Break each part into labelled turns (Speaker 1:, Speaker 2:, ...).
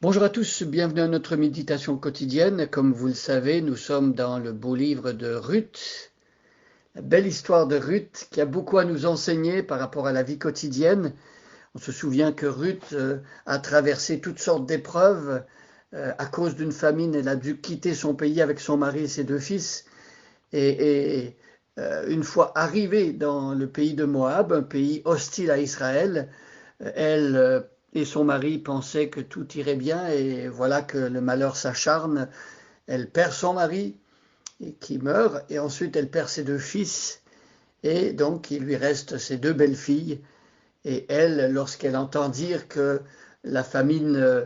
Speaker 1: Bonjour à tous, bienvenue à notre méditation quotidienne. Comme vous le savez, nous sommes dans le beau livre de Ruth, la belle histoire de Ruth qui a beaucoup à nous enseigner par rapport à la vie quotidienne. On se souvient que Ruth a traversé toutes sortes d'épreuves. À cause d'une famine, elle a dû quitter son pays avec son mari et ses deux fils. Une fois arrivée dans le pays de Moab, un pays hostile à Israël, elle et son mari pensaient que tout irait bien et voilà que le malheur s'acharne. Elle perd son mari qui meurt et ensuite elle perd ses deux fils et donc il lui reste ses deux belles-filles. Et elle, lorsqu'elle entend dire que la famine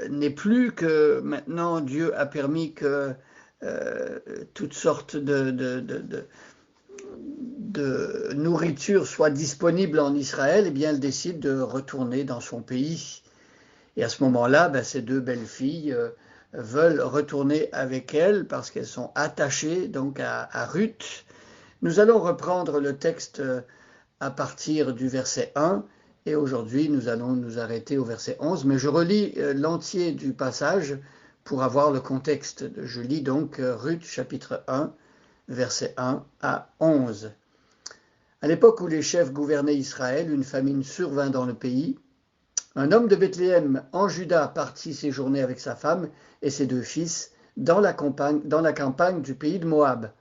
Speaker 1: n'est plus, que maintenant Dieu a permis que euh, toutes sortes de nourriture soit disponible en Israël, eh bien, elle décide de retourner dans son pays. Et à ce moment-là, ben, ces deux belles-filles veulent retourner avec elle parce qu'elles sont attachées donc à Ruth. Nous allons reprendre le texte à partir du verset 1 et aujourd'hui nous allons nous arrêter au verset 11, mais je relis l'entier du passage pour avoir le contexte. Je lis donc Ruth chapitre 1, verset 1 à 11. À l'époque où les chefs gouvernaient Israël, une famine survint dans le pays. Un homme de Bethléem en Juda partit séjourner avec sa femme et ses deux fils dans la campagne du pays de Moab.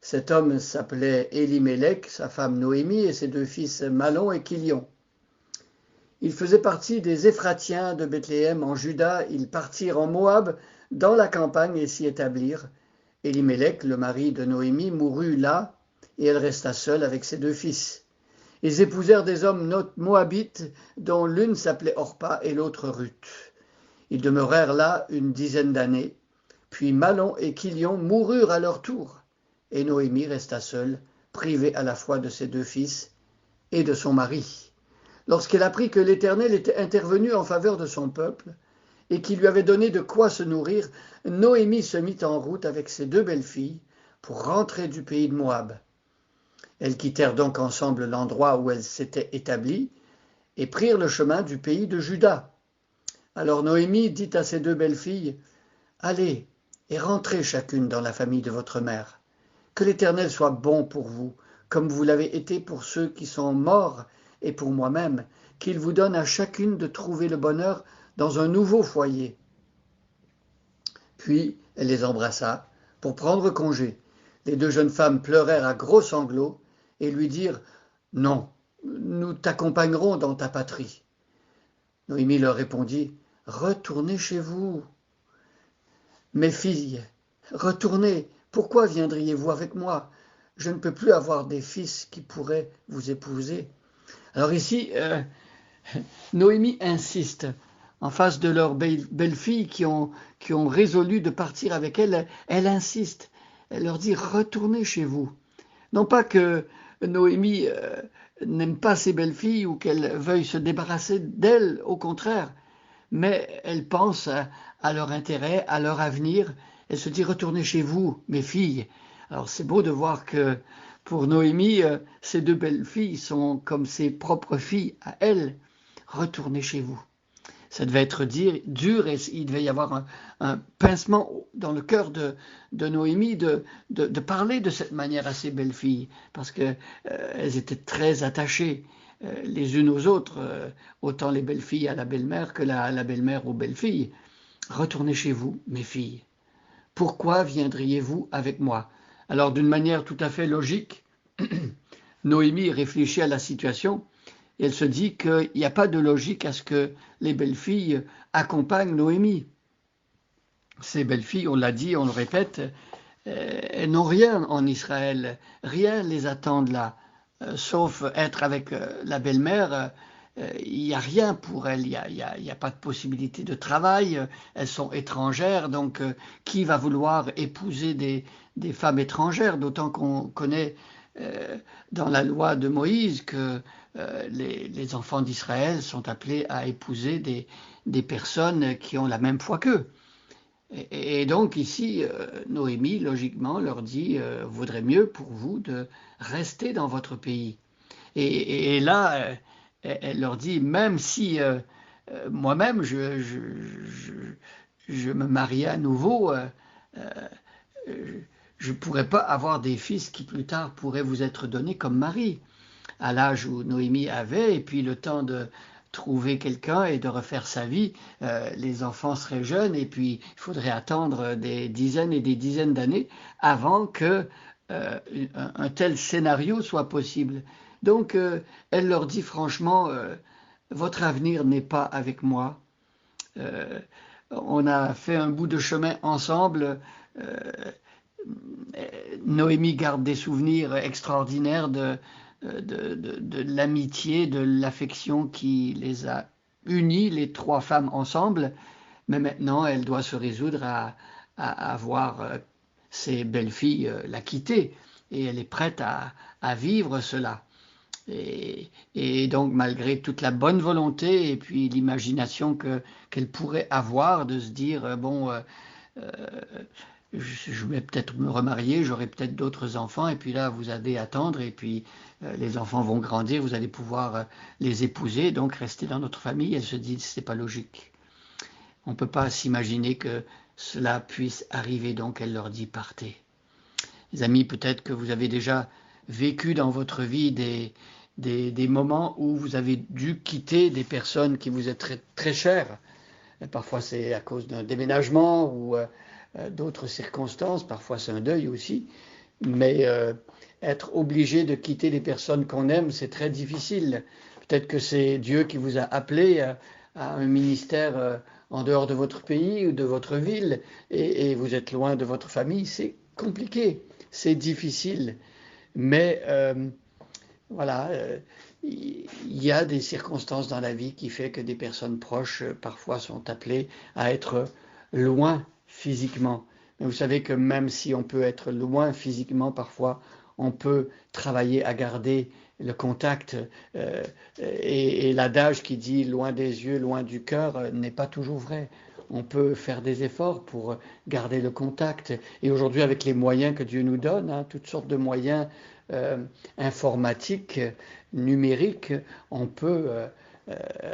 Speaker 1: Cet homme s'appelait Élimélec, sa femme Noémie et ses deux fils Malon et Kilion. Il faisait partie des Éphratiens de Bethléem en Juda. Ils partirent en Moab dans la campagne et s'y établirent. Élimélec, le mari de Noémie, mourut là et elle resta seule avec ses deux fils. Ils épousèrent des hommes moabites dont l'une s'appelait Orpa et l'autre Ruth. Ils demeurèrent là une dizaine d'années. Puis Malon et Kilion moururent à leur tour. Et Noémie resta seule, privée à la fois de ses deux fils et de son mari. Lorsqu'elle apprit que l'Éternel était intervenu en faveur de son peuple et qu'il lui avait donné de quoi se nourrir, Noémie se mit en route avec ses deux belles-filles pour rentrer du pays de Moab. Elles quittèrent donc ensemble l'endroit où elles s'étaient établies et prirent le chemin du pays de Juda. Alors Noémie dit à ses deux belles-filles, « Allez et rentrez chacune dans la famille de votre mère. Que l'Éternel soit bon pour vous, comme vous l'avez été pour ceux qui sont morts et pour moi-même, qu'il vous donne à chacune de trouver le bonheur dans un nouveau foyer. » Puis elle les embrassa pour prendre congé. Les deux jeunes femmes pleurèrent à gros sanglots et lui dirent « Non, nous t'accompagnerons dans ta patrie. » Noémie leur répondit « Retournez chez vous. Mes filles, retournez. Pourquoi viendriez-vous avec moi? Je ne peux plus avoir des fils qui pourraient vous épouser. » Alors ici, Noémie insiste en face de leurs belles-filles qui ont résolu de partir avec elle. Elle insiste. Elle leur dit « Retournez chez vous. » Non pas que Noémie n'aime pas ses belles-filles ou qu'elle veuille se débarrasser d'elles, au contraire, mais elle pense à leur intérêt, à leur avenir. Elle se dit « Retournez chez vous, mes filles. » Alors c'est beau de voir que pour Noémie, ces deux belles-filles sont comme ses propres filles à elle. Retournez chez vous. Ça devait être dur et il devait y avoir un pincement dans le cœur de Noémie de parler de cette manière à ses belles-filles parce qu'elles étaient très attachées les unes aux autres, autant les belles-filles à la belle-mère que la belle-mère aux belles-filles. Retournez chez vous, mes filles. Pourquoi viendriez-vous avec moi? Alors d'une manière tout à fait logique, Noémie réfléchit à la situation. Et elle se dit qu'il n'y a pas de logique à ce que les belles-filles accompagnent Noémie. Ces belles-filles, on l'a dit, on le répète, elles n'ont rien en Israël. Rien les attend de là, sauf être avec la belle-mère. Il n'y a rien pour elles, il n'y a pas de possibilité de travail, elles sont étrangères, donc qui va vouloir épouser des femmes étrangères, d'autant qu'on connaît dans la loi de Moïse que les enfants d'Israël sont appelés à épouser des personnes qui ont la même foi qu'eux. Et donc ici, Noémie, logiquement, leur dit « vaudrait mieux pour vous de rester dans votre pays ». Et là, elle leur dit « même si moi-même, je me mariais à nouveau, je ne pourrais pas avoir des fils qui plus tard pourraient vous être donnés comme mari, à l'âge où Noémie avait, et puis le temps de trouver quelqu'un et de refaire sa vie, les enfants seraient jeunes, et puis il faudrait attendre des dizaines et des dizaines d'années avant que un tel scénario soit possible. Donc, elle leur dit franchement, votre avenir n'est pas avec moi. Euh, on a fait un bout de chemin ensemble. Euh, Noémie garde des souvenirs extraordinaires de l'amitié, de l'affection qui les a unis, les trois femmes ensemble. Mais maintenant, elle doit se résoudre à voir ses belles-filles la quitter. Et elle est prête à vivre cela. Et donc, malgré toute la bonne volonté et puis l'imagination qu'elle pourrait avoir de se dire, bon, euh, je vais peut-être me remarier, j'aurai peut-être d'autres enfants, et puis là, vous allez attendre, et puis les enfants vont grandir, vous allez pouvoir les épouser, donc rester dans notre famille. Elle se dit, c'est pas logique. On ne peut pas s'imaginer que cela puisse arriver, donc elle leur dit, partez. Les amis, peut-être que vous avez déjà vécu dans votre vie des moments où vous avez dû quitter des personnes qui vous êtes très, très chères. Parfois c'est à cause d'un déménagement ou d'autres circonstances, parfois c'est un deuil aussi. Mais être obligé de quitter les personnes qu'on aime, c'est très difficile. Peut-être que c'est Dieu qui vous a appelé à un ministère en dehors de votre pays ou de votre ville et vous êtes loin de votre famille. C'est compliqué, c'est difficile. Mais voilà, il y a des circonstances dans la vie qui fait que des personnes proches parfois sont appelées à être loin physiquement. Mais vous savez que même si on peut être loin physiquement, parfois on peut travailler à garder le contact et l'adage qui dit loin des yeux, loin du cœur n'est pas toujours vrai. On peut faire des efforts pour garder le contact. Et aujourd'hui, avec les moyens que Dieu nous donne, hein, toutes sortes de moyens euh, informatiques, numériques, on peut,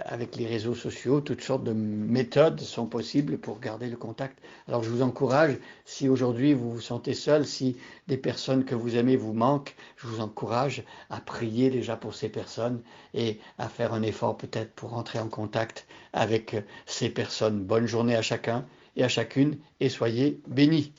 Speaker 1: avec les réseaux sociaux, toutes sortes de méthodes sont possibles pour garder le contact. Alors je vous encourage, si aujourd'hui vous vous sentez seul, si des personnes que vous aimez vous manquent, je vous encourage à prier déjà pour ces personnes et à faire un effort peut-être pour entrer en contact avec ces personnes. Bonne journée à chacun et à chacune et soyez bénis.